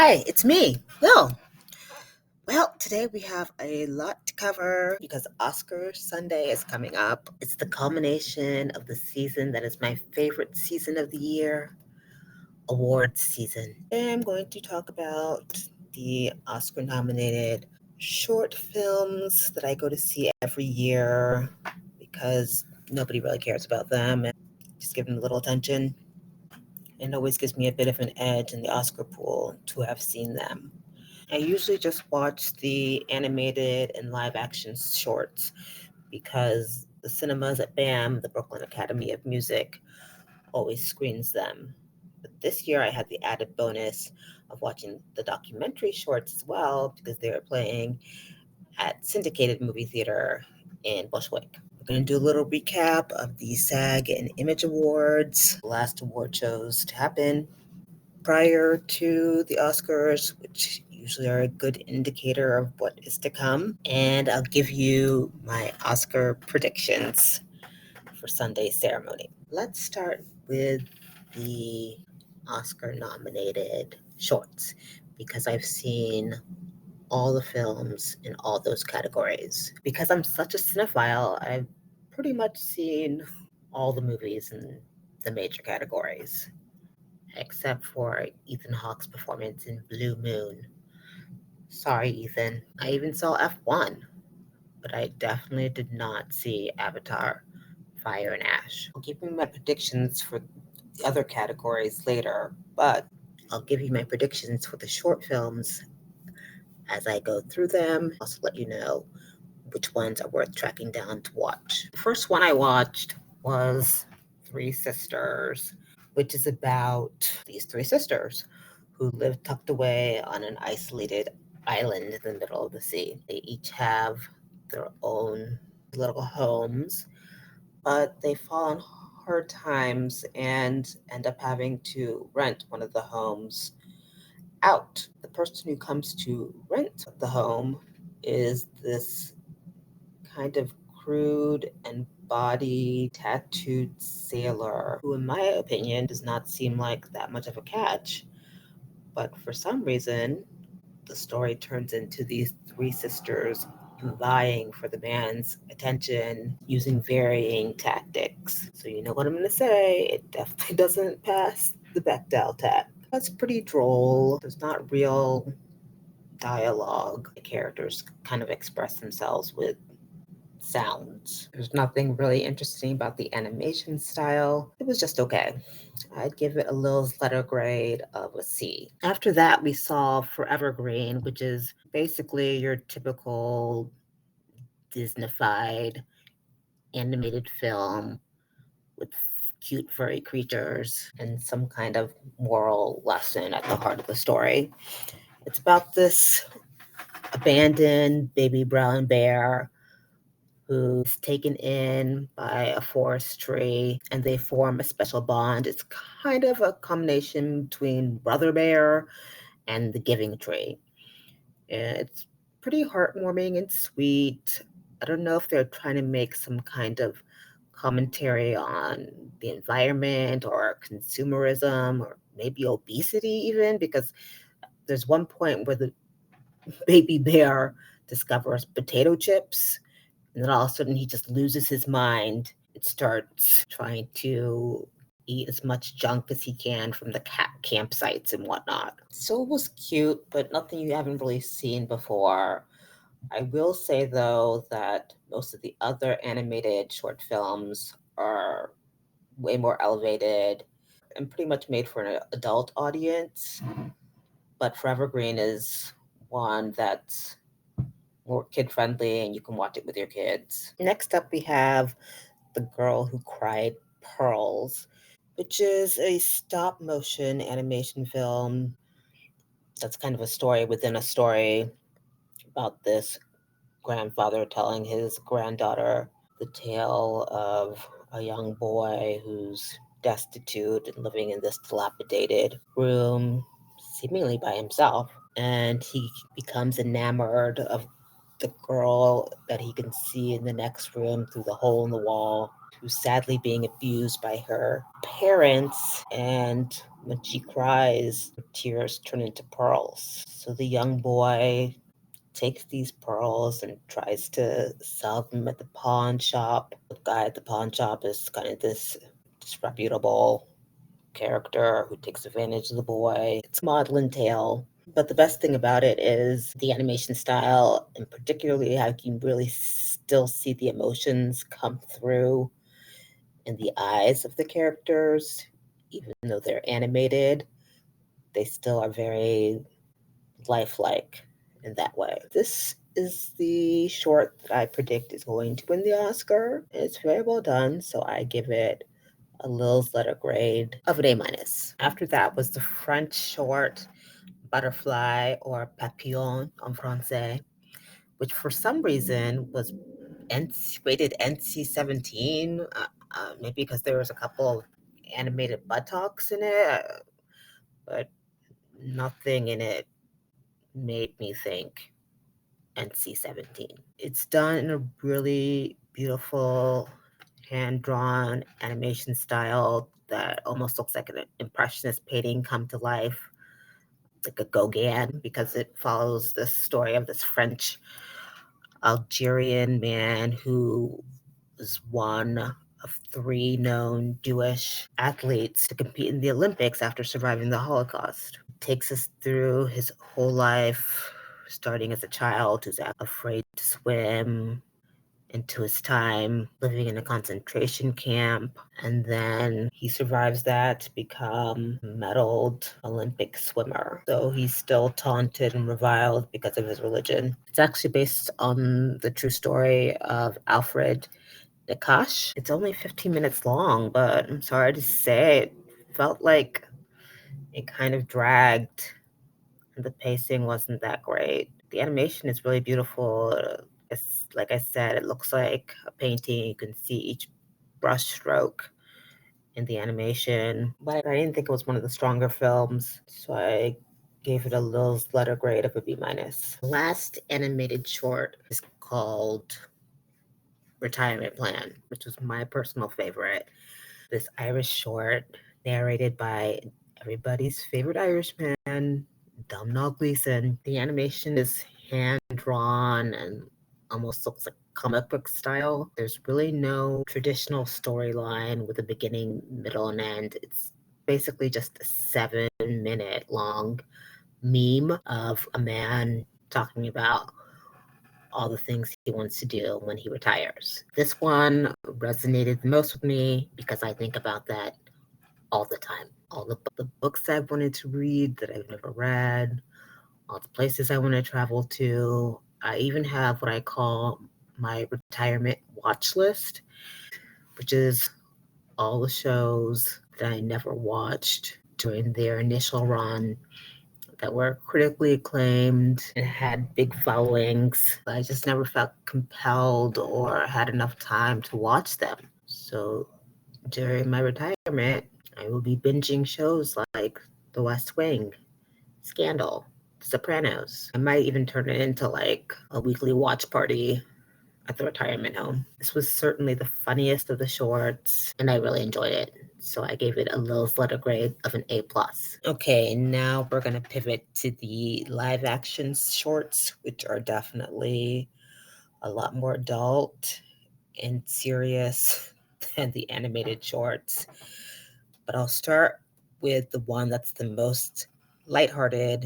Hi, it's me, Will. Well, today we have a lot to cover because Oscar Sunday is coming up. It's the culmination of the season that is my favorite season of the year, awards season. Today I'm going to talk about the Oscar nominated short films that I go to see every year because nobody really cares about them and just give them a little attention. And it always gives me a bit of an edge in the Oscar pool to have seen them. I usually just watch the animated and live action shorts because the cinemas at BAM, the Brooklyn Academy of Music, always screens them. But this year I had the added bonus of watching the documentary shorts as well because they were playing at Syndicated Movie Theater in Bushwick. We're going to do a little recap of the SAG and Image Awards, the last award shows to happen prior to the Oscars, which usually are a good indicator of what is to come. And I'll give you my Oscar predictions for Sunday's ceremony. Let's start with the Oscar nominated shorts because I've seen all the films in all those categories. Because I'm such a cinephile, I've pretty much seen all the movies in the major categories except for Ethan Hawke's performance in Blue Moon. Sorry, Ethan. I even saw F1, but I definitely did not see Avatar Fire and Ash. I'll give you my predictions for the other categories later, but I'll give you my predictions for the short films as I go through them. I'll also let you know which ones are worth tracking down to watch. The first one I watched was Three Sisters, which is about these three sisters who live tucked away on an isolated island in the middle of the sea. They each have their own little homes, but they fall on hard times and end up having to rent one of the homes out. The person who comes to rent the home is this kind of crude and body tattooed sailor who, in my opinion, does not seem like that much of a catch. But for some reason, the story turns into these three sisters vying for the man's attention using varying tactics. So, you know what I'm going to say? It definitely doesn't pass the Bechdel test. That's pretty droll. There's not real dialogue. The characters kind of express themselves with sounds. There's nothing really interesting about the animation style. It was just okay. I'd give it a little letter grade of a C. After that, we saw Forever Green, which is basically your typical Disneyfied animated film with cute furry creatures and some kind of moral lesson at the heart of the story. It's about this abandoned baby brown bear who's taken in by a forest tree and they form a special bond. It's kind of a combination between Brother Bear and the Giving Tree. And it's pretty heartwarming and sweet. I don't know if they're trying to make some kind of commentary on the environment or consumerism or maybe obesity, even, because there's one point where the baby bear discovers potato chips and then all of a sudden he just loses his mind. It starts trying to eat as much junk as he can from the campsites and whatnot. So it was cute, but nothing you haven't really seen before. I will say, though, that most of the other animated short films are way more elevated and pretty much made for an adult audience. But Forever Green is one that's more kid friendly and you can watch it with your kids. Next up, we have The Girl Who Cried Pearls, which is a stop motion animation film that's kind of a story within a story about this grandfather telling his granddaughter the tale of a young boy who's destitute and living in this dilapidated room, seemingly by himself. And he becomes enamored of the girl that he can see in the next room through the hole in the wall. who's sadly being abused by her parents. And when she cries, her tears turn into pearls. So the young boy takes these pearls and tries to sell them at the pawn shop. The guy at the pawn shop is kind of this disreputable character who takes advantage of the boy. It's a maudlin tale. But the best thing about it is the animation style, and particularly how you can really still see the emotions come through in the eyes of the characters. Even though they're animated, they still are very lifelike in that way. This is the short that I predict is going to win the Oscar. It's very well done, so I give it a Lil's letter grade of an A-. After that was the French short Butterfly, or Papillon en français, which for some reason was rated NC-17, maybe because there was a couple of animated buttocks in it, but nothing in it made me think NC-17. It's done in a really beautiful hand-drawn animation style that almost looks like an impressionist painting come to life, like a Gauguin, because it follows the story of this French Algerian man who was one of 3 known Jewish athletes to compete in the Olympics after surviving the Holocaust. It takes us through his whole life, starting as a child who's afraid to swim, into his time living in a concentration camp, and then he survives that to become a medaled Olympic swimmer. So he's still taunted and reviled because of his religion. It's actually based on the true story of Alfred Nakash. It's only 15 minutes long, but I'm sorry to say it felt like it kind of dragged and the pacing wasn't that great. The animation is really beautiful. It's like I said, it looks like a painting. You can see each brush stroke in the animation. But I didn't think it was one of the stronger films, so I gave it a Lil's letter grade of a B-. The last animated short is called Retirement Plan, which was my personal favorite. This Irish short narrated by everybody's favorite Irishman, Domhnall Gleeson. The animation is hand-drawn and almost looks like comic book style. There's really no traditional storyline with a beginning, middle, and end. It's basically just a 7-minute long meme of a man talking about all the things he wants to do when he retires. This one resonated the most with me because I think about that all the time. All the books I've wanted to read that I've never read, all the places I want to travel to. I even have what I call my retirement watch list, which is all the shows that I never watched during their initial run that were critically acclaimed and had big followings. I just never felt compelled or had enough time to watch them. So during my retirement, I will be binging shows like The West Wing, Scandal, The Sopranos. I might even turn it into like a weekly watch party at the retirement home. This was certainly the funniest of the shorts, and I really enjoyed it. So I gave it a Lil's letter grade of an A+. Okay, now we're going to pivot to the live action shorts, which are definitely a lot more adult and serious than the animated shorts. But I'll start with the one that's the most lighthearted,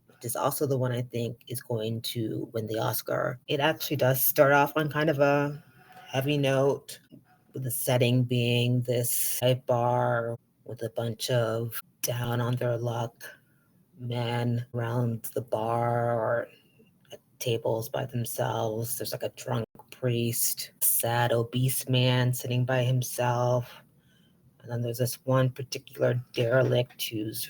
which is also the one I think is going to win the Oscar. It actually does start off on kind of a heavy note, with the setting being this bar with a bunch of down on their luck men around the bar or at tables by themselves. There's like a drunk priest, a sad obese man sitting by himself. And then there's this one particular derelict who's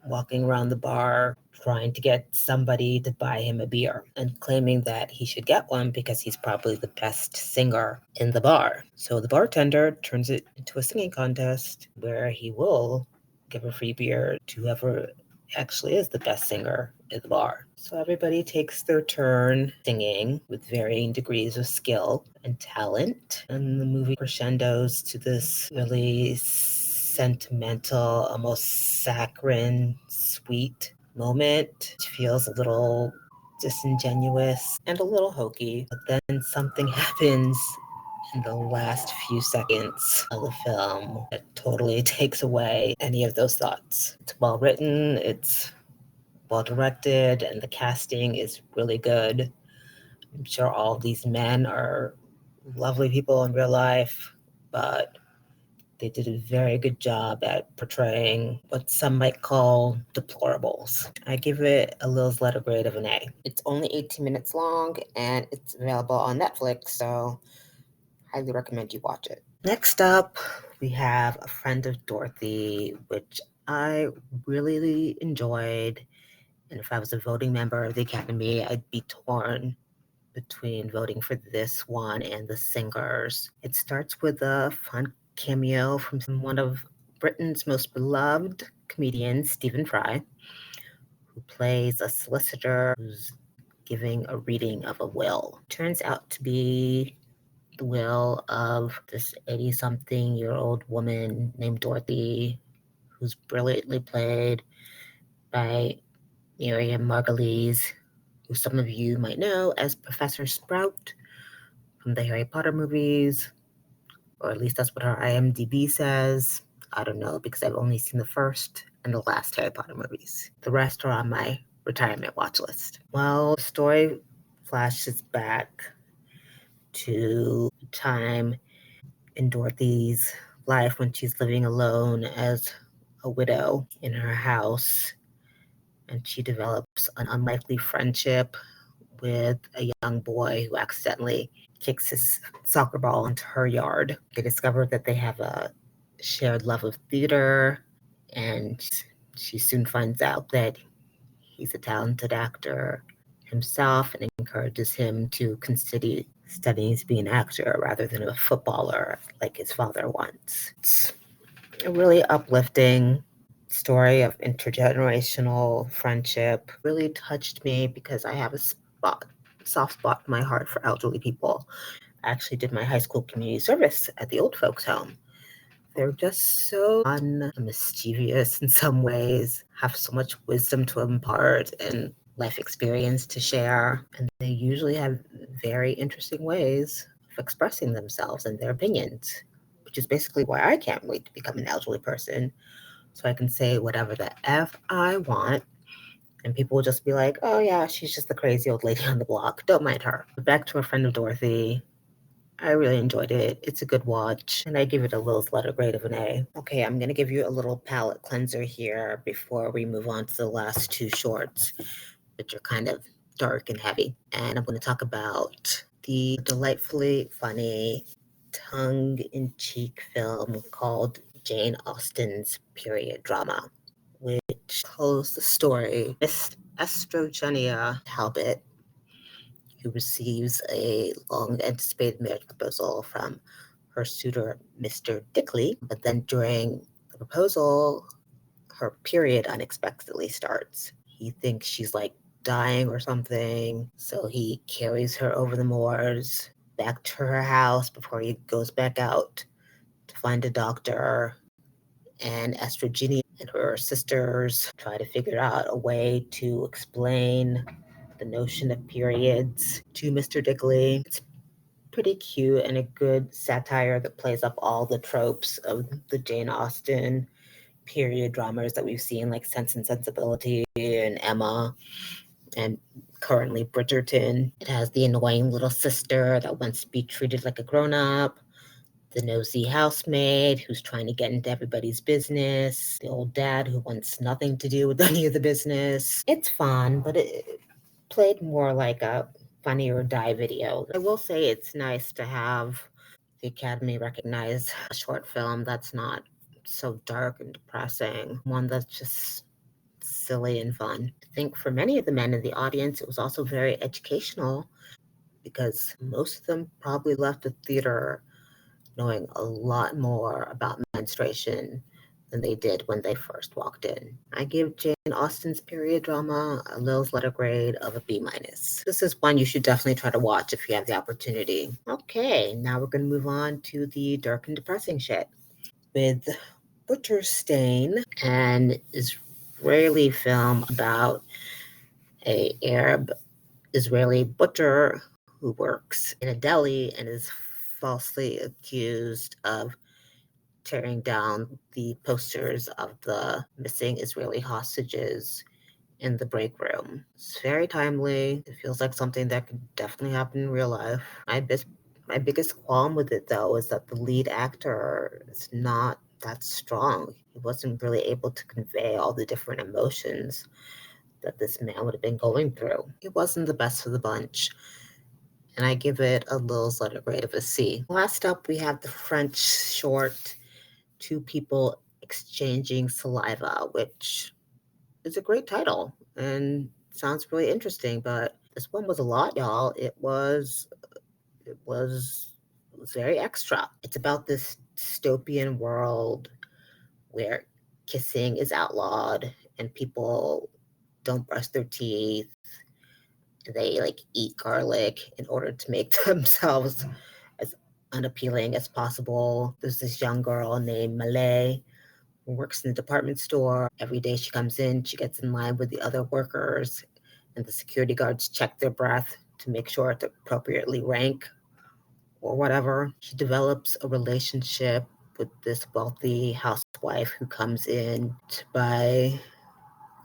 walking around the bar trying to get somebody to buy him a beer and claiming that he should get one because he's probably the best singer in the bar. So the bartender turns it into a singing contest where he will give a free beer to whoever actually is the best singer in the bar. So everybody takes their turn singing with varying degrees of skill and talent. And the movie crescendos to this really sentimental, almost saccharine, sweet moment. It feels a little disingenuous and a little hokey, but then something happens in the last few seconds of the film that totally takes away any of those thoughts. It's well written, it's well directed, and the casting is really good. I'm sure all these men are lovely people in real life, but they did a very good job at portraying what some might call deplorables. I give it a Lil's letter grade of an A. It's only 18 minutes long and it's available on Netflix, so highly recommend you watch it. Next up, we have A Friend of Dorothy, which I really enjoyed. And if I was a voting member of the Academy, I'd be torn between voting for this one and The Singers. It starts with a fun cameo from one of Britain's most beloved comedians, Stephen Fry, who plays a solicitor who's giving a reading of a will. Turns out to be the will of this 80-something-year-old woman named Dorothy, who's brilliantly played by Miriam Margolyes, who some of you might know as Professor Sprout from the Harry Potter movies, or at least that's what her IMDb says. I don't know, because I've only seen the first and the last Harry Potter movies. The rest are on my retirement watch list. Well, the story flashes back to a time in Dorothy's life when she's living alone as a widow in her house, and she develops an unlikely friendship with a young boy who accidentally kicks his soccer ball into her yard. They discover that they have a shared love of theater, and she soon finds out that he's a talented actor himself and encourages him to consider studying to be an actor rather than a footballer like his father once. It's a really uplifting story of intergenerational friendship. Really touched me because I have a soft spot in my heart for elderly people. I actually did my high school community service at the old folks home. They're just so fun and mischievous in some ways, have so much wisdom to impart and life experience to share. And they usually have very interesting ways of expressing themselves and their opinions, which is basically why I can't wait to become an elderly person. So I can say whatever the F I want. And people will just be like, oh, yeah, she's just the crazy old lady on the block. Don't mind her. Back to A Friend of Dorothy. I really enjoyed it. It's a good watch, and I give it a Lil's letter grade of an A. Okay, I'm going to give you a little palate cleanser here before we move on to the last two shorts, which are kind of dark and heavy. And I'm going to talk about the delightfully funny, tongue-in-cheek film called Jane Austen's period drama, which tells the story of Estrogenia Talbot, who receives a long-anticipated marriage proposal from her suitor, Mr. Dickley. But then during the proposal, her period unexpectedly starts. He thinks she's like dying or something, so he carries her over the moors back to her house before he goes back out to find a doctor. And Estrogenia and her sisters try to figure out a way to explain the notion of periods to Mr. Dickley. It's pretty cute and a good satire that plays up all the tropes of the Jane Austen period dramas that we've seen, like Sense and Sensibility and Emma, and currently Bridgerton. It has the annoying little sister that wants to be treated like a grown-up, the nosy housemaid who's trying to get into everybody's business, the old dad who wants nothing to do with any of the business. It's fun, but it played more like a Funny or Die video. I will say it's nice to have the Academy recognize a short film that's not so dark and depressing, one that's just silly and fun. I think for many of the men in the audience, it was also very educational because most of them probably left the theater knowing a lot more about menstruation than they did when they first walked in. I give Jane Austen's period drama a Lil's letter grade of a B minus. This is one you should definitely try to watch if you have the opportunity. Okay, now we're going to move on to the dark and depressing shit with Butcher Stain, an Israeli film about a Arab Israeli butcher who works in a deli and is falsely accused of tearing down the posters of the missing Israeli hostages in the break room. It's very timely. It feels like something that could definitely happen in real life. My biggest qualm with it, though, is that the lead actor is not that strong. He wasn't really able to convey all the different emotions that this man would have been going through. He wasn't the best of the bunch, and I give it a Lil's letter grade of a C. Last up, we have the French short Two People Exchanging Saliva, which is a great title and sounds really interesting, but this one was a lot, y'all. It was very extra. It's about this dystopian world where kissing is outlawed and people don't brush their teeth. They like eat garlic in order to make themselves as unappealing as possible. There's this young girl named Malay who works in the department store. Every day she comes in, she gets in line with the other workers, and the security guards check their breath to make sure it's appropriately rank or whatever. She develops a relationship with this wealthy housewife who comes in to buy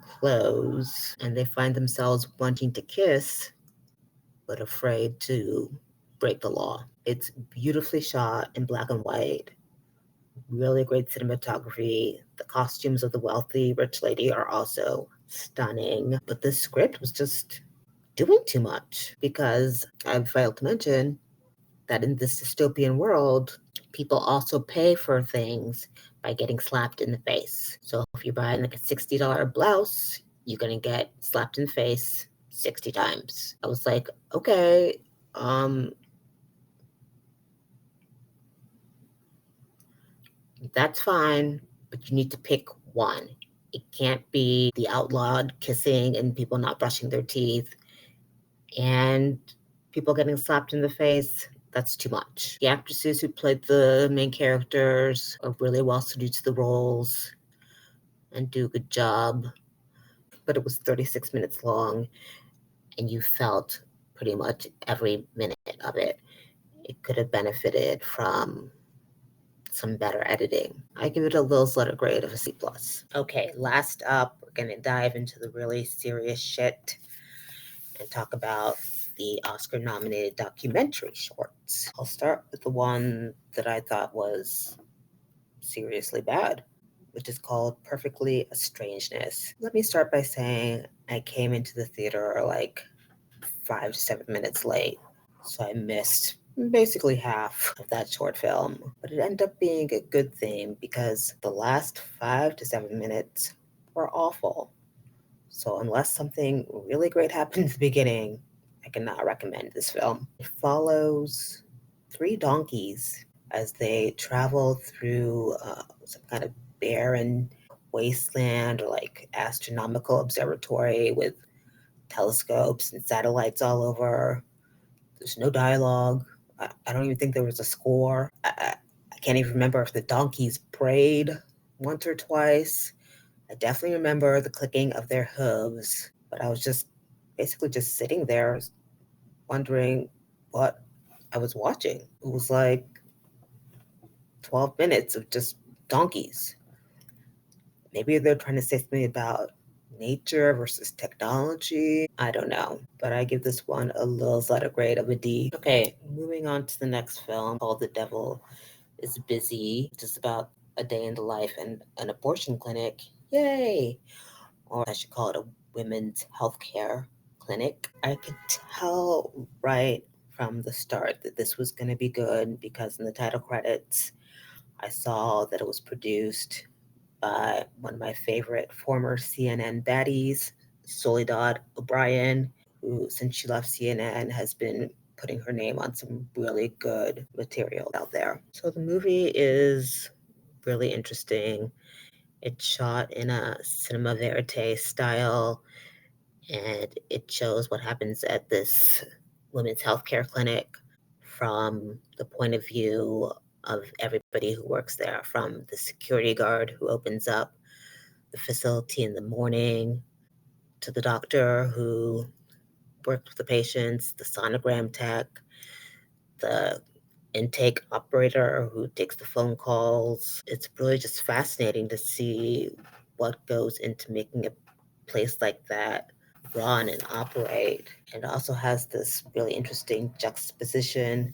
clothes, and they find themselves wanting to kiss but afraid to break the law. It's beautifully shot in black and white, really great cinematography. The costumes of the wealthy rich lady are also stunning, but the script was just doing too much because I failed to mention that in this dystopian world, people also pay for things by getting slapped in the face. So if you're buying like a $60 blouse, you're going to get slapped in the face 60 times. I was like, okay, that's fine, but you need to pick one. It can't be the outlawed kissing and people not brushing their teeth and people getting slapped in the face. That's too much. The actresses who played the main characters are really well suited to the roles and do a good job. But it was 36 minutes long, and you felt pretty much every minute of it. It could have benefited from some better editing. I give it a Lil's letter grade of a C+. Okay, last up, we're going to dive into the really serious shit and talk about the Oscar-nominated documentary shorts. I'll start with the one that I thought was seriously bad, which is called Perfectly a Strangeness. Let me start by saying I came into the theater like 5 to 7 minutes late, so I missed basically half of that short film. But it ended up being a good thing because the last 5 to 7 minutes were awful. So unless something really great happened at the beginning, I cannot recommend this film. It follows 3 donkeys as they travel through some kind of barren wasteland or like astronomical observatory with telescopes and satellites all over. There's no dialogue. I don't even think there was a score. I can't even remember if the donkeys brayed once or twice. I definitely remember the clicking of their hooves, but I was just basically just sitting there wondering what I was watching. It was like 12 minutes of just donkeys. Maybe they're trying to say something about nature versus technology. I don't know, but I give this one a Lil's letter grade of a D. Okay, moving on to the next film called The Devil is Busy. It's just about a day in the life in an abortion clinic. Yay! Or I should call it a women's healthcare clinic. I could tell right from the start that this was going to be good because in the title credits, I saw that it was produced by one of my favorite former CNN baddies, Soledad O'Brien, who, since she left CNN, has been putting her name on some really good material out there. So the movie is really interesting. It's shot in a cinema verite style, and it shows what happens at this women's healthcare clinic from the point of view of everybody who works there, from the security guard who opens up the facility in the morning, to the doctor who worked with the patients, the sonogram tech, the intake operator who takes the phone calls. It's really just fascinating to see what goes into making a place like that run and operate. It also has this really interesting juxtaposition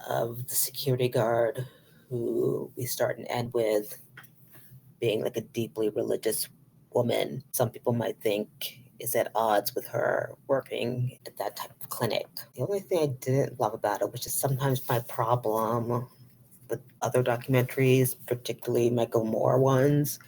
of the security guard, who we start and end with being like a deeply religious woman. Some people might think is at odds with her working at that type of clinic. The only thing I didn't love about it, which is sometimes my problem with other documentaries, particularly Michael Moore ones,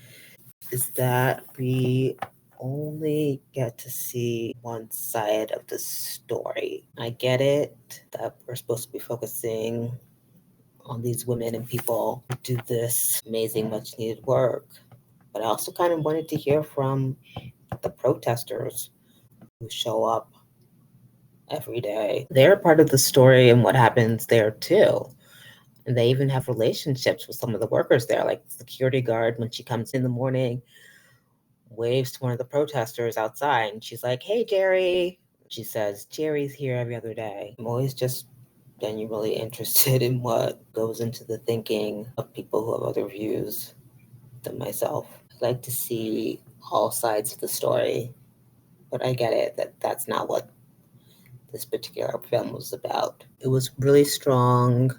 is that we only get to see one side of the story. I get it that we're supposed to be focusing on these women and people who do this amazing, much needed work. But I also kind of wanted to hear from the protesters who show up every day. They're part of the story and what happens there too. And they even have relationships with some of the workers there, like the security guard, when she comes in the morning, waves to one of the protesters outside, and she's like, "Hey, Jerry." She says, "Jerry's here every other day." I'm always just genuinely interested in what goes into the thinking of people who have other views than myself. I like to see all sides of the story, but I get it that that's not what this particular film was about. It was really strong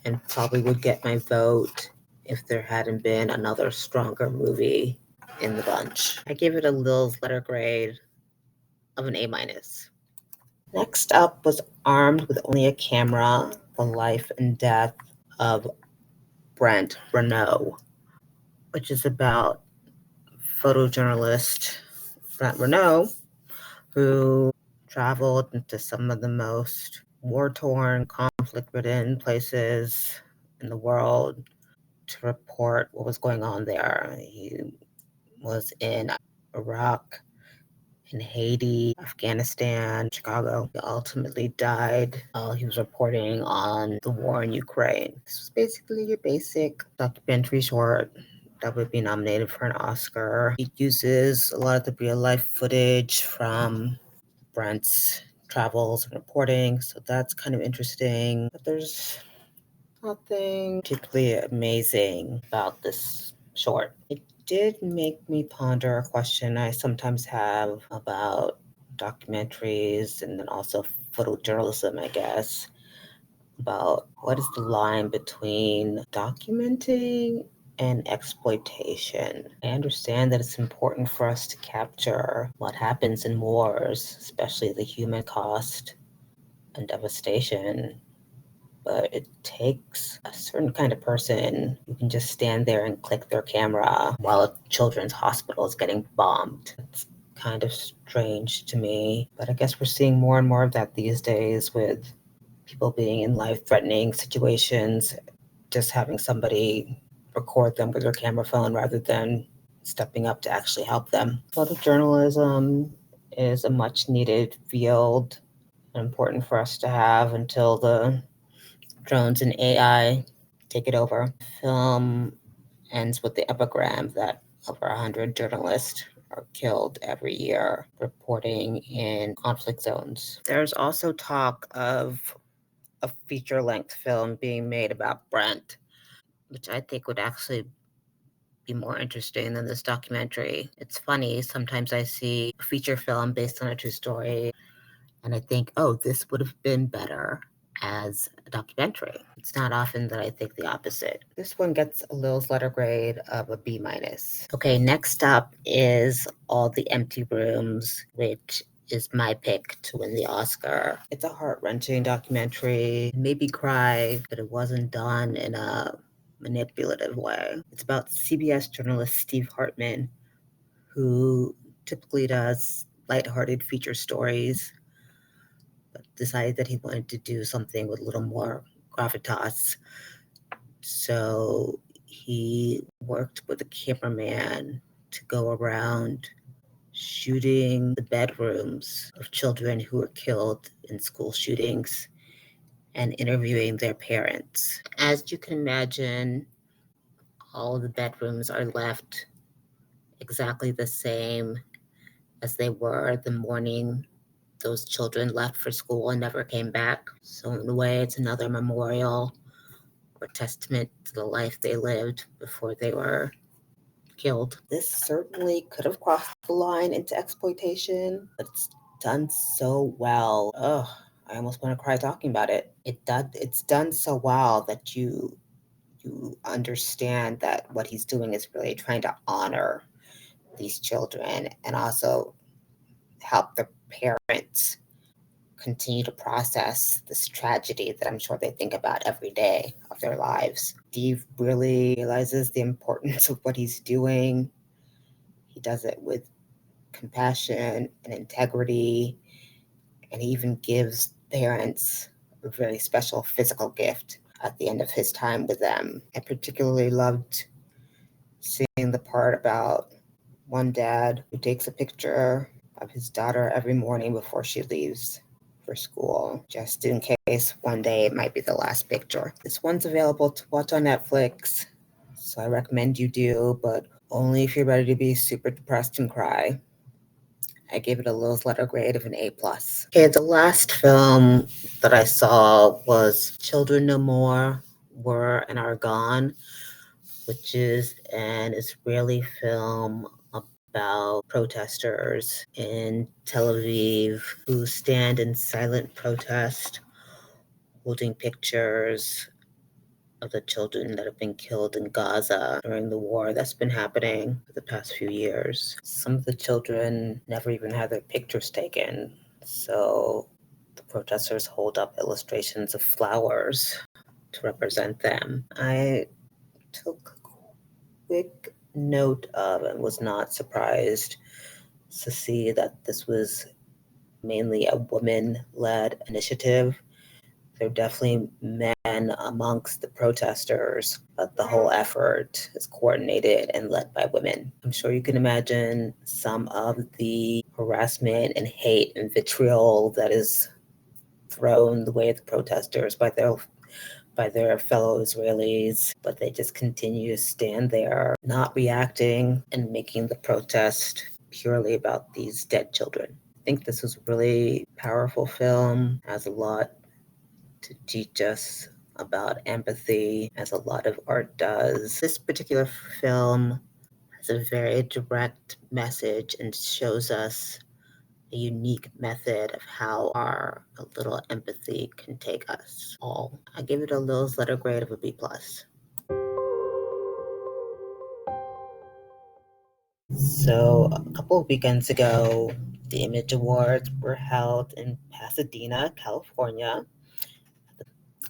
and probably would get my vote if there hadn't been another stronger movie in the bunch. I gave it a Lil's letter grade of an A minus. Next up was Armed with Only a Camera: The Life and Death of Brent Renaud, which is about photojournalist Brent Renaud, who traveled into some of the most war-torn, conflict-ridden places in the world to report what was going on there. He was in Iraq, in Haiti, Afghanistan, Chicago. He ultimately died while he was reporting on the war in Ukraine. This was basically a basic documentary short that would be nominated for an Oscar. It uses a lot of the real life footage from Brent's travels and reporting, so that's kind of interesting. But there's nothing particularly amazing about this short. It did make me ponder a question I sometimes have about documentaries and then also photojournalism, I guess, about what is the line between documenting and exploitation. I understand that it's important for us to capture what happens in wars, especially the human cost and devastation, but it takes a certain kind of person who can just stand there and click their camera while a children's hospital is getting bombed. It's kind of strange to me, but I guess we're seeing more and more of that these days, with people being in life-threatening situations, just having somebody record them with their camera phone rather than stepping up to actually help them. Photojournalism is a much-needed field, important for us to have until the drones and AI take it over. The film ends with the epigram that over 100 journalists are killed every year reporting in conflict zones. There's also talk of a feature-length film being made about Brent, which I think would actually be more interesting than this documentary. It's funny, sometimes I see a feature film based on a true story and I think, oh, this would have been better as a documentary. It's not often that I think the opposite. This one gets a Lil's letter grade of a B minus. Okay, next up is All the Empty Rooms, which is my pick to win the Oscar. It's a heart-wrenching documentary. It made me cry, but it wasn't done in a manipulative way. It's about CBS journalist Steve Hartman, who typically does lighthearted feature stories, but decided that he wanted to do something with a little more gravitas. So He worked with a cameraman to go around shooting the bedrooms of children who were killed in school shootings and interviewing their parents. As you can imagine, all of the bedrooms are left exactly the same as they were the morning those children left for school and never came back. So in a way, it's another memorial or testament to the life they lived before they were killed. This certainly could have crossed the line into exploitation, but it's done so well. Ugh, I almost want to cry talking about it. It's done so well that you understand that what he's doing is really trying to honor these children and also help the parents continue to process this tragedy that I'm sure they think about every day of their lives. Steve really realizes the importance of what he's doing. He does it with compassion and integrity, and he even gives parents a very special physical gift at the end of his time with them. I particularly loved seeing the part about one dad who takes a picture of his daughter every morning before she leaves for school, just in case one day it might be the last picture. This one's available to watch on Netflix, so I recommend you do, but only if you're ready to be super depressed and cry. I gave it a Lowe's letter grade of an A+. Okay, the last film that I saw was Children No More Were and Are Gone, which is an Israeli film about protesters in Tel Aviv who stand in silent protest, holding pictures of the children that have been killed in Gaza during the war that's been happening for the past few years. Some of the children never even had their pictures taken, so the protesters hold up illustrations of flowers to represent them. I took quick note of and was not surprised to see that this was mainly a women-led initiative. There are definitely men amongst the protesters, but the whole effort is coordinated and led by women. I'm sure you can imagine some of the harassment and hate and vitriol that is thrown the way of the protesters by their fellow Israelis, but they just continue to stand there, not reacting and making the protest purely about these dead children. I think this was a really powerful film, has a lot to teach us about empathy, as a lot of art does. This particular film has a very direct message and shows us a unique method of how our a little empathy can take us all. I give it a Lowe's letter grade of a B+. So a couple of weekends ago, the Image Awards were held in Pasadena, California.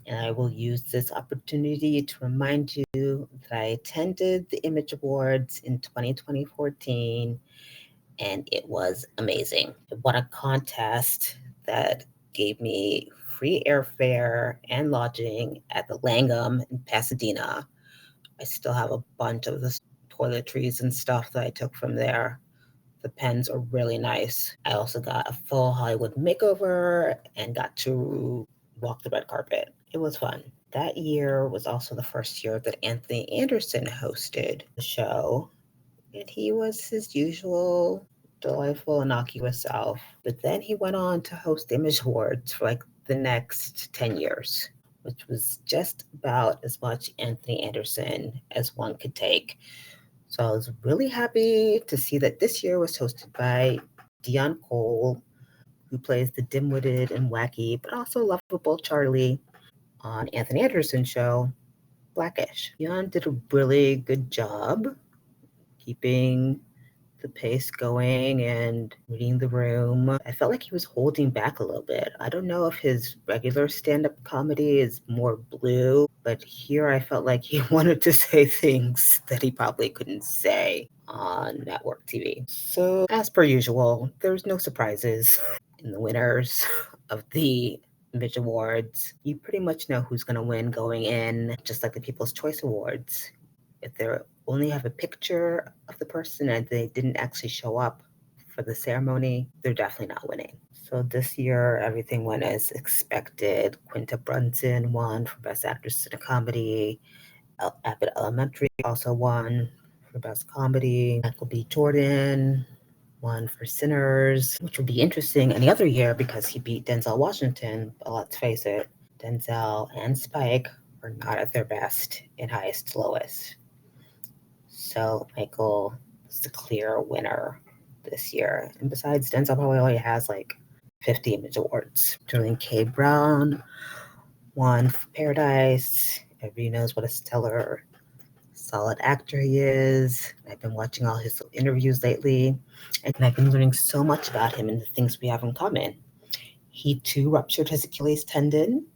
And I will use this opportunity to remind you that I attended the Image Awards in 2014, and it was amazing. I won a contest that gave me free airfare and lodging at the Langham in Pasadena. I still have a bunch of the toiletries and stuff that I took from there. The pens are really nice. I also got a full Hollywood makeover and got to walk the red carpet. It was fun. That year was also the first year that Anthony Anderson hosted the show, and he was his usual delightful, innocuous self. But then he went on to host the Image Awards for like the next 10 years, which was just about as much Anthony Anderson as one could take. So I was really happy to see that this year was hosted by Dion Cole, who plays the dim-witted and wacky, but also lovable Charlie on Anthony Anderson's show, Blackish. Dion did a really good job keeping the pace going and reading the room. I felt like he was holding back a little bit. I don't know if his regular stand-up comedy is more blue, but here I felt like he wanted to say things that he probably couldn't say on network TV. So, as per usual, there's no surprises in the winners of the Image Awards. You pretty much know who's going to win going in, just like the People's Choice Awards. If they only have a picture of the person and they didn't actually show up for the ceremony, they're definitely not winning. So this year, everything went as expected. Quinta Brunson won for Best Actress in a Comedy. Abbott Elementary also won for Best Comedy. Michael B. Jordan won for Sinners, which would be interesting any other year because he beat Denzel Washington. But let's face it, Denzel and Spike are not at their best in Highest to Lowest. So Michael was the clear winner this year. And besides, Denzel probably only has like 50 Image Awards. Sterling K. Brown won for Paradise. Everybody knows what a stellar, solid actor he is. I've been watching all his interviews lately, and I've been learning so much about him and the things we have in common. He too ruptured his Achilles tendon,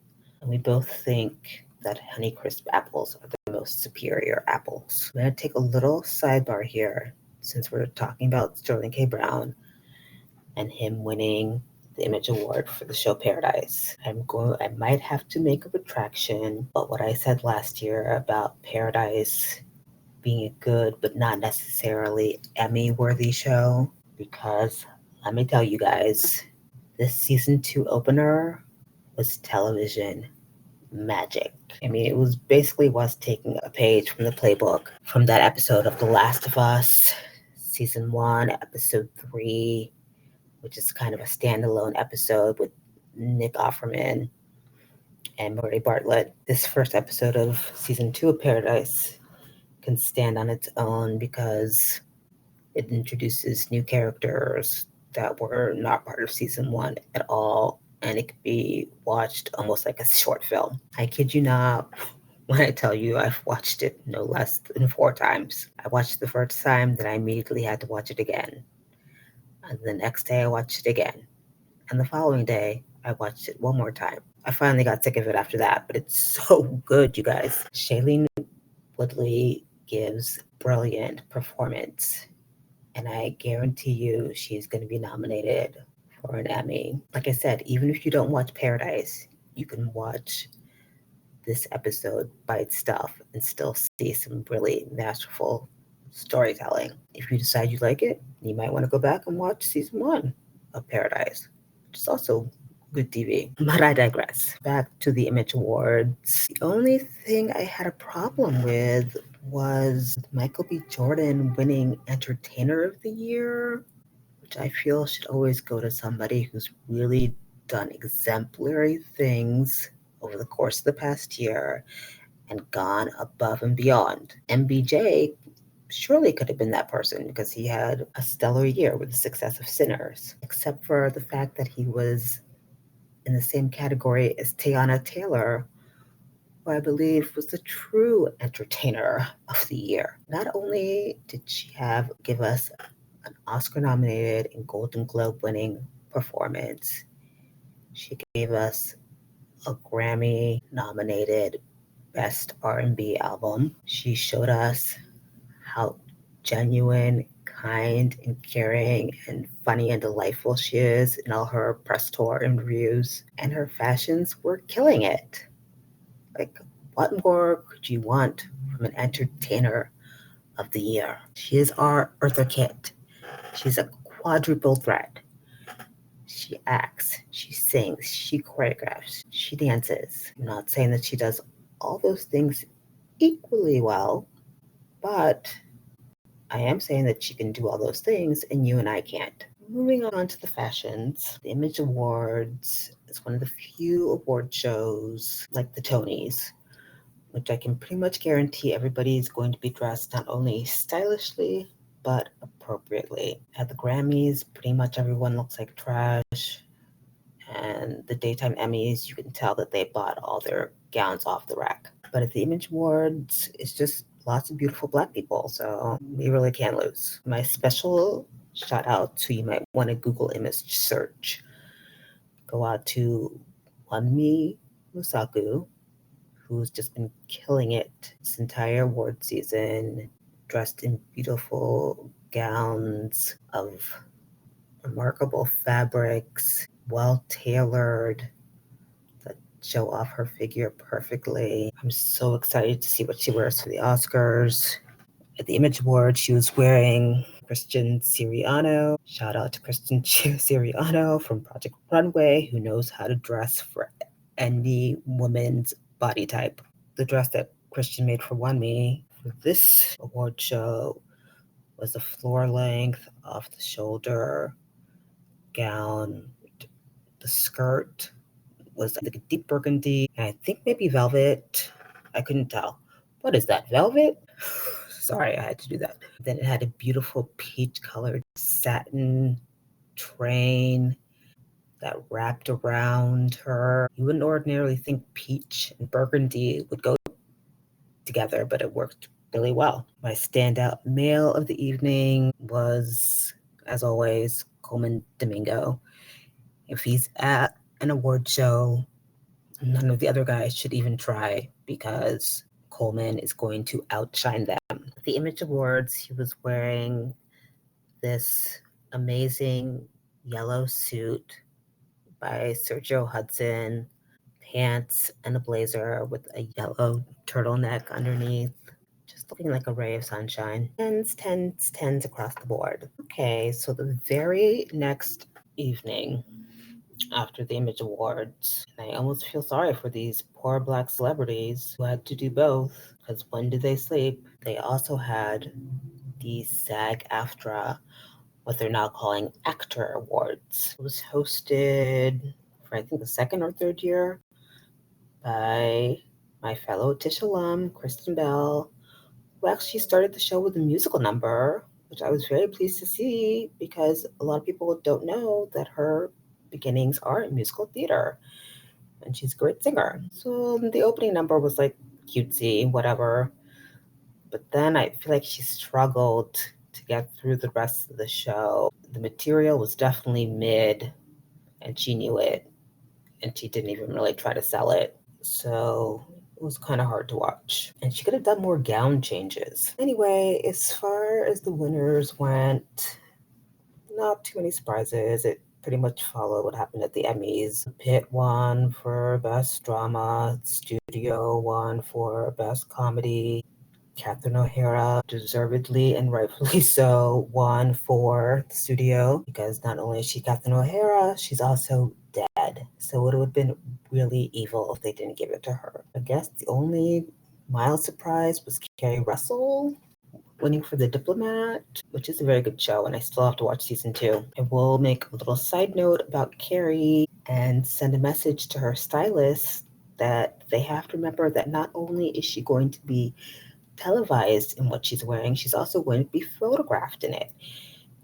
and we both think that Honeycrisp apples are the most superior apples. I'm going to take a little sidebar here since we're talking about Sterling K. Brown and him winning the Image Award for the show Paradise. I might have to make a retraction, but what I said last year about Paradise being a good but not necessarily Emmy-worthy show, because let me tell you guys, this season 2 opener was television magic. I mean, it was basically taking a page from the playbook from that episode of The Last of Us, season 1, episode 3, which is kind of a standalone episode with Nick Offerman and Murray Bartlett. This first episode of season 2 of Paradise can stand on its own because it introduces new characters that were not part of season 1 at all, and it could be watched almost like a short film. I kid you not when I tell you I've watched it no less than 4 times. I watched it the first time, then I immediately had to watch it again. And the next day I watched it again. And the following day, I watched it one more time. I finally got sick of it after that, but it's so good, you guys. Shailene Woodley gives brilliant performance, and I guarantee you she's going to be nominated for an Emmy. Like I said, even if you don't watch Paradise, you can watch this episode by itself and still see some really masterful storytelling. If you decide you like it, you might want to go back and watch season 1 of Paradise, which is also good TV. But I digress. Back to the Image Awards. The only thing I had a problem with was Michael B. Jordan winning Entertainer of the Year, which I feel should always go to somebody who's really done exemplary things over the course of the past year and gone above and beyond. MBJ surely could have been that person because he had a stellar year with the success of Sinners, except for the fact that he was in the same category as Teyana Taylor, who I believe was the true Entertainer of the Year. Not only did she give us an Oscar-nominated and Golden Globe-winning performance, she gave us a Grammy-nominated Best R&B album. She showed us how genuine, kind, and caring, and funny and delightful she is in all her press tour interviews. And her fashions were killing it. Like, what more could you want from an Entertainer of the Year? She is our Eartha Kitt. She's a quadruple threat. She acts, she sings, she choreographs, she dances. I'm not saying that she does all those things equally well, but I am saying that she can do all those things and you and I can't. Moving on to the fashions, the Image Awards is one of the few award shows like the Tonys, which I can pretty much guarantee everybody is going to be dressed not only stylishly, but appropriately. At the Grammys, pretty much everyone looks like trash. And the Daytime Emmys, you can tell that they bought all their gowns off the rack. But at the Image Awards, it's just lots of beautiful Black people, so we really can't lose. My special shout out to, you might want to Google image search. Go out to Wunmi Mosaku, who's just been killing it this entire award season, dressed in beautiful gowns of remarkable fabrics, well-tailored, the show off her figure perfectly. I'm so excited to see what she wears for the Oscars. At the Image Awards, she was wearing Christian Siriano. Shout out to Christian Siriano from Project Runway, who knows how to dress for any woman's body type. The dress that Christian made for One Me for this award show was a floor length off the shoulder gown. The skirt was like a deep burgundy, and I think maybe velvet. I couldn't tell. What is that, velvet? Sorry, I had to do that. Then it had a beautiful peach colored satin train that wrapped around her. You wouldn't ordinarily think peach and burgundy would go together, but it worked really well. My standout male of the evening was, as always, Coleman Domingo. If he's at an award show, none of the other guys should even try because Coleman is going to outshine them. At the Image Awards, he was wearing this amazing yellow suit by Sergio Hudson, pants and a blazer with a yellow turtleneck underneath. Just looking like a ray of sunshine. Tens, tens, tens across the board. Okay, so the very next evening after the Image Awards, and I almost feel sorry for these poor Black celebrities who had to do both, because when did they sleep? They also had the SAG-AFTRA, what they're now calling Actor Awards. It was hosted for, I think, the second or third year by my fellow Tisch alum, Kristen Bell, who actually started the show with a musical number, which I was very pleased to see because a lot of people don't know that her beginnings are in musical theater, and she's a great singer. So the opening number was like cutesy, whatever. But then I feel like she struggled to get through the rest of the show. The material was definitely mid, and she knew it, and she didn't even really try to sell it. So it was kind of hard to watch. And she could have done more gown changes. Anyway, as far as the winners went, not too many surprises. It pretty much followed what happened at the Emmys. Pitt won for Best Drama, Studio won for Best Comedy. Catherine O'Hara, deservedly and rightfully so, won for the studio because not only is she Catherine O'Hara, she's also dead. So it would have been really evil if they didn't give it to her. I guess the only mild surprise was Kerry Russell winning for The Diplomat, which is a very good show, and I still have to watch season 2. I will make a little side note about Kerry and send a message to her stylist that they have to remember that not only is she going to be televised in what she's wearing, she's also going to be photographed in it.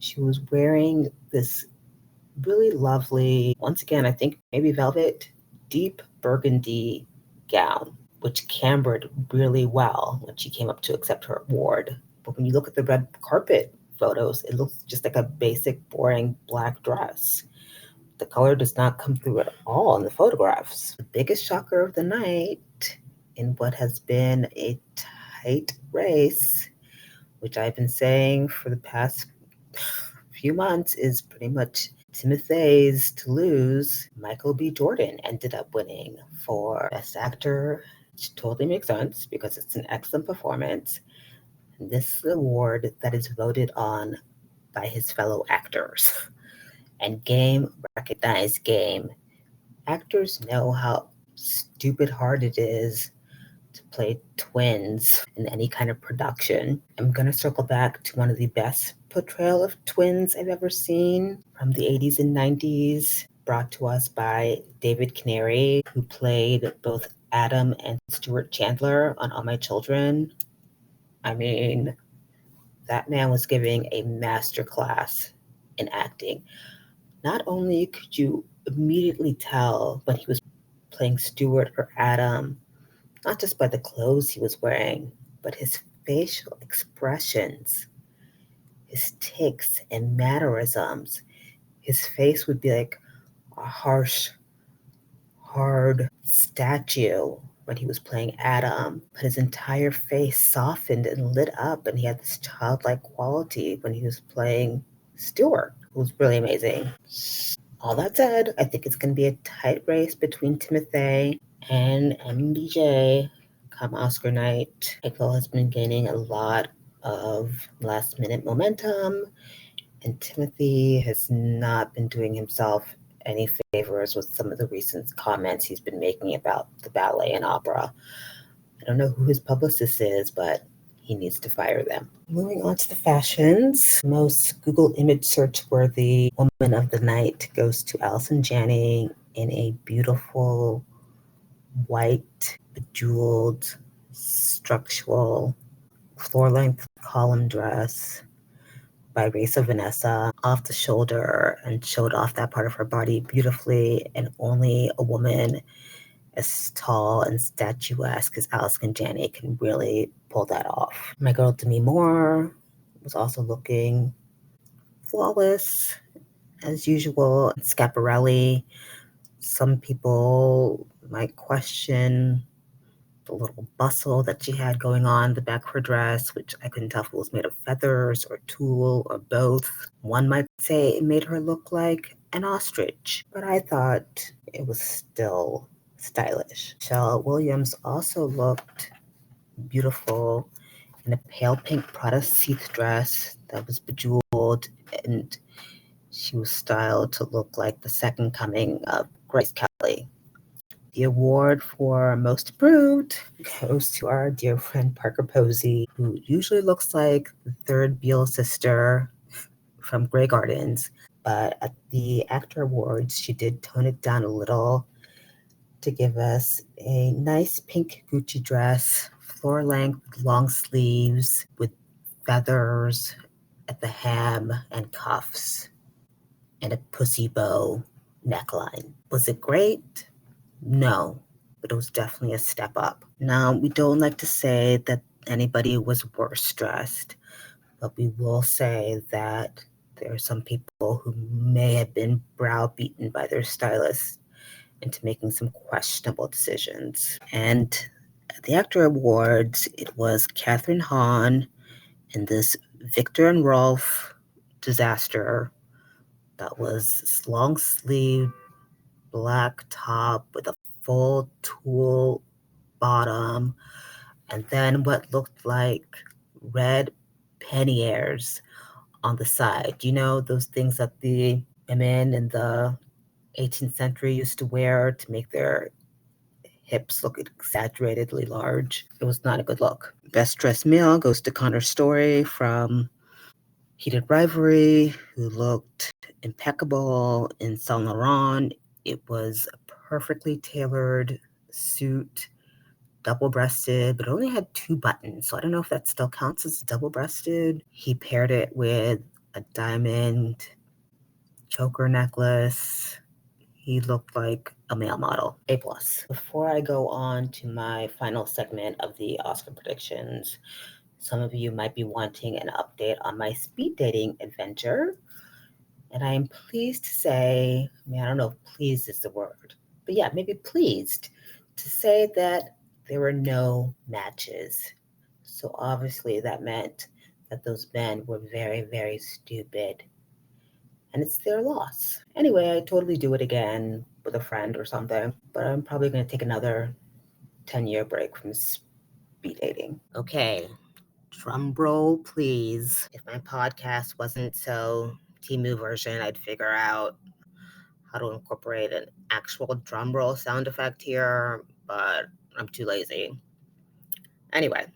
She was wearing this really lovely, once again, I think maybe velvet, deep burgundy gown, which cambered really well when she came up to accept her award. But when you look at the red carpet photos, it looks just like a basic, boring black dress. The color does not come through at all in the photographs. The biggest shocker of the night in what has been a tight race, which I've been saying for the past few months, is pretty much Timothy's to lose. Michael B. Jordan ended up winning for Best Actor, which totally makes sense because it's an excellent performance. And this is an award that is voted on by his fellow actors. And Game recognized Game. Actors know how stupid hard it is to play twins in any kind of production. I'm going to circle back to one of the best portrayal of twins I've ever seen from the 80s and 90s, brought to us by David Canary, who played both Adam and Stuart Chandler on All My Children. I mean, that man was giving a masterclass in acting. Not only could you immediately tell when he was playing Stuart or Adam, not just by the clothes he was wearing, but his facial expressions, his tics and mannerisms. His face would be like a harsh, hard statue when he was playing Adam, but his entire face softened and lit up, and he had this childlike quality when he was playing Stuart. It was really amazing. All that said, I think it's going to be a tight race between Timothée and MBJ come Oscar night. Michael has been gaining a lot of last-minute momentum, and Timothée has not been doing himself any favors with some of the recent comments he's been making about the ballet and opera. I don't know who his publicist is, but he needs to fire them. Moving on to the fashions. Most Google image search worthy woman of the night goes to Allison Janney in a beautiful white, bejeweled, structural, floor-length column dress by Raisa Vanessa, off the shoulder, and showed off that part of her body beautifully, and only a woman as tall and statuesque as Allison Janney can really pull that off. My girl Demi Moore was also looking flawless as usual. Schiaparelli, some people might question the little bustle that she had going on the back of her dress, which I couldn't tell if it was made of feathers or tulle or both. One might say it made her look like an ostrich, but I thought it was still stylish. Michelle Williams also looked beautiful in a pale pink Prada Seath dress that was bejeweled, and she was styled to look like the second coming of Grace Kelly. The award for Most Approved goes to our dear friend Parker Posey, who usually looks like the third Beale sister from Grey Gardens, but at the Actor Awards, she did tone it down a little to give us a nice pink Gucci dress, floor-length, long sleeves with feathers at the hem and cuffs, and a pussy bow neckline. Was it great? No, but it was definitely a step up. Now, we don't like to say that anybody was worse dressed, but we will say that there are some people who may have been browbeaten by their stylists into making some questionable decisions. And at the Actor Awards, it was Catherine Hahn in this Victor and Rolf disaster that was this long-sleeved black top with a full tulle bottom, and then what looked like red panniers on the side. You know, those things that the women in the 18th century used to wear to make their hips look exaggeratedly large. It was not a good look. Best dressed male goes to Connor Story from Heated Rivalry, who looked impeccable in Saint Laurent. It was a perfectly tailored suit, double-breasted, but it only had 2 buttons, so I don't know if that still counts as double-breasted. He paired it with a diamond choker necklace. He looked like a male model. A+. Before I go on to my final segment of the Oscar predictions, some of you might be wanting an update on my speed dating adventure. And I am pleased to say, I don't know if pleased is the word, but yeah, maybe pleased to say that there were no matches. So obviously that meant that those men were very, very stupid. And it's their loss. Anyway, I totally do it again with a friend or something, but I'm probably going to take another 10-year break from speed dating. Okay, drum roll, please. If my podcast wasn't so Temu version, I'd figure out how to incorporate an actual drum roll sound effect here, but I'm too lazy. Anyway,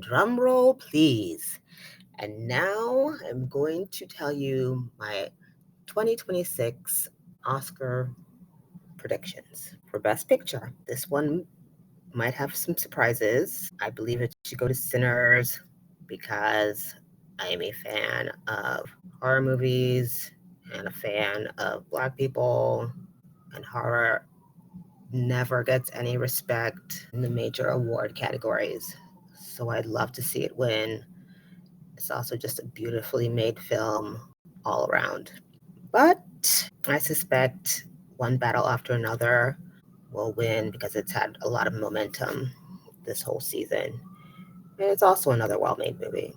drum roll, please. And now I'm going to tell you my 2026 Oscar predictions for Best Picture. This one might have some surprises. I believe it should go to Sinners because I am a fan of horror movies and a fan of Black people, and horror never gets any respect in the major award categories. So I'd love to see it win. It's also just a beautifully made film all around. But I suspect One Battle After Another will win because it's had a lot of momentum this whole season. And it's also another well-made movie.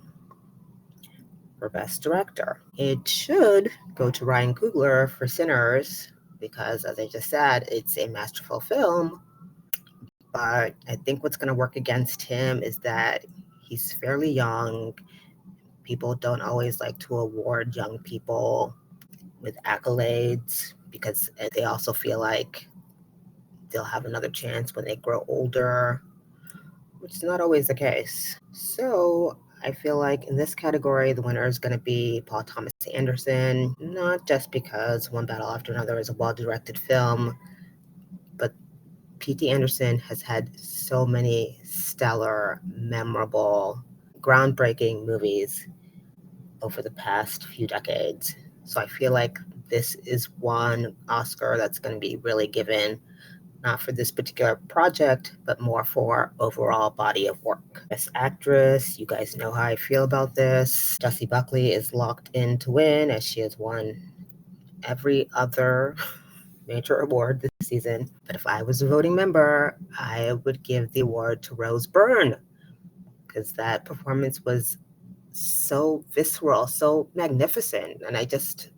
for Best Director. It should go to Ryan Coogler for Sinners because, as I just said, it's a masterful film. But I think what's going to work against him is that he's fairly young. People don't always like to award young people with accolades because they also feel like they'll have another chance when they grow older, which is not always the case. So I feel like in this category, the winner is going to be Paul Thomas Anderson, not just because One Battle After Another is a well-directed film, but P.T. Anderson has had so many stellar, memorable, groundbreaking movies over the past few decades. So I feel like this is one Oscar that's going to be really given, not for this particular project, but more for overall body of work. Best Actress, you guys know how I feel about this. Jessie Buckley is locked in to win, as she has won every other major award this season. But if I was a voting member, I would give the award to Rose Byrne, because that performance was so visceral, so magnificent, and I just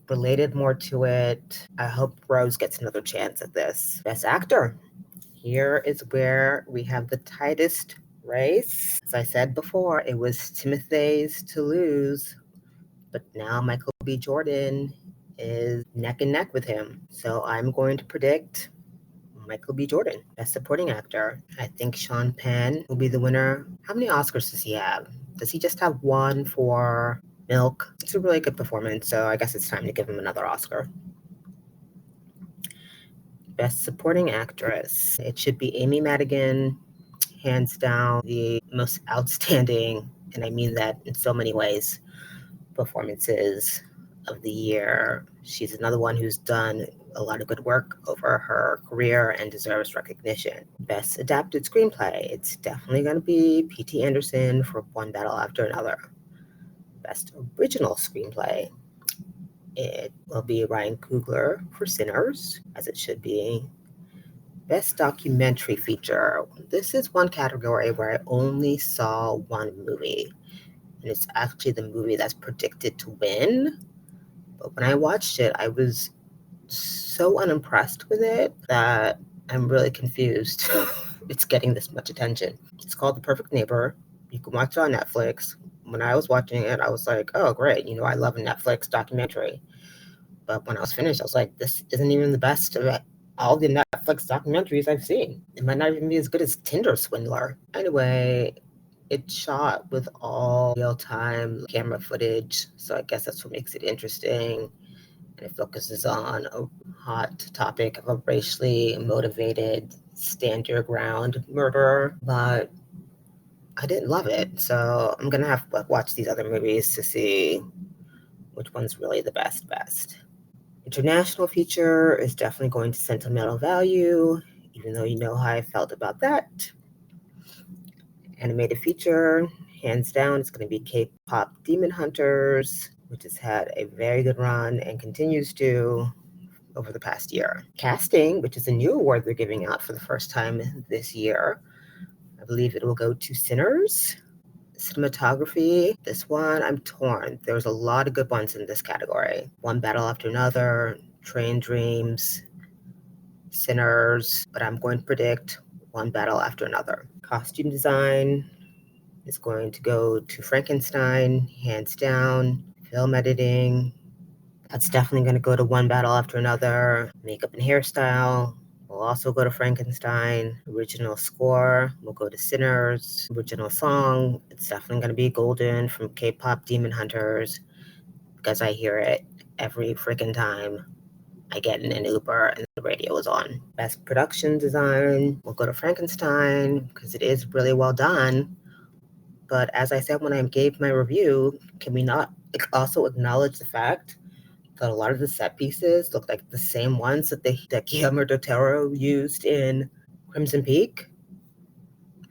related more to it. I hope Rose gets another chance at this. Best Actor. Here is where we have the tightest race. As I said before, it was Timothy's to lose, but now Michael B. Jordan is neck and neck with him. So I'm going to predict Michael B. Jordan, Best Supporting Actor. I think Sean Penn will be the winner. How many Oscars does he have? Does he just have one for Milk? It's a really good performance, so I guess it's time to give him another Oscar. Best Supporting Actress. It should be Amy Madigan, hands down the most outstanding, and I mean that in so many ways, performances of the year. She's another one who's done a lot of good work over her career and deserves recognition. Best Adapted Screenplay. It's definitely going to be P.T. Anderson for One Battle After Another. Best Original Screenplay. It will be Ryan Coogler for Sinners, as it should be. Best Documentary Feature. This is one category where I only saw one movie, and it's actually the movie that's predicted to win. But when I watched it, I was so unimpressed with it that I'm really confused it's getting this much attention. It's called The Perfect Neighbor. You can watch it on Netflix. When I was watching it, I was like, oh, great. I love a Netflix documentary. But when I was finished, I was like, this isn't even the best of all the Netflix documentaries I've seen. It might not even be as good as Tinder Swindler. Anyway, it's shot with all real-time camera footage, so I guess that's what makes it interesting. And it focuses on a hot topic of a racially motivated, stand your ground murder. But I didn't love it, so I'm gonna have to watch these other movies to see which one's really the best. International feature is definitely going to Sentimental Value, even though you know how I felt about that. Animated feature, hands down, it's going to be K-pop Demon Hunters, which has had a very good run and continues to over the past year. Casting, which is a new award they're giving out for the first time this year. I believe it will go to Sinners. Cinematography, this one I'm torn. There's a lot of good ones in this category. One Battle After Another, Train Dreams, Sinners, but I'm going to predict One Battle After Another. Costume design is going to go to Frankenstein, hands down. Film editing, that's definitely going to go to One Battle After Another. Makeup and hairstyle will also go to Frankenstein. Original score will go to Sinners. Original song, it's definitely going to be Golden from K-pop Demon Hunters, because I hear it every freaking time I get in an Uber and the radio is on. Best production design will go to Frankenstein because it is really well done. But as I said when I gave my review, can we not also acknowledge the fact that a lot of the set pieces look like the same ones that Guillermo del Toro used in Crimson Peak?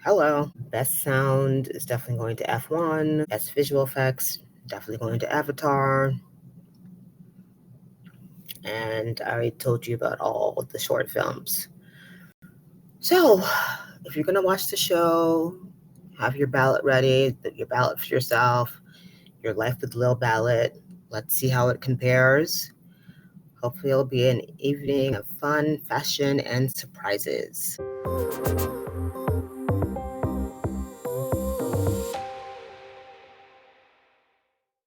Hello. Best sound is definitely going to F1. Best visual effects, definitely going to Avatar. And I told you about all of the short films. So, if you're going to watch the show, have your ballot ready, your ballot for yourself. Your Life with Lil ballad. Let's see how it compares. Hopefully, it'll be an evening of fun, fashion, and surprises.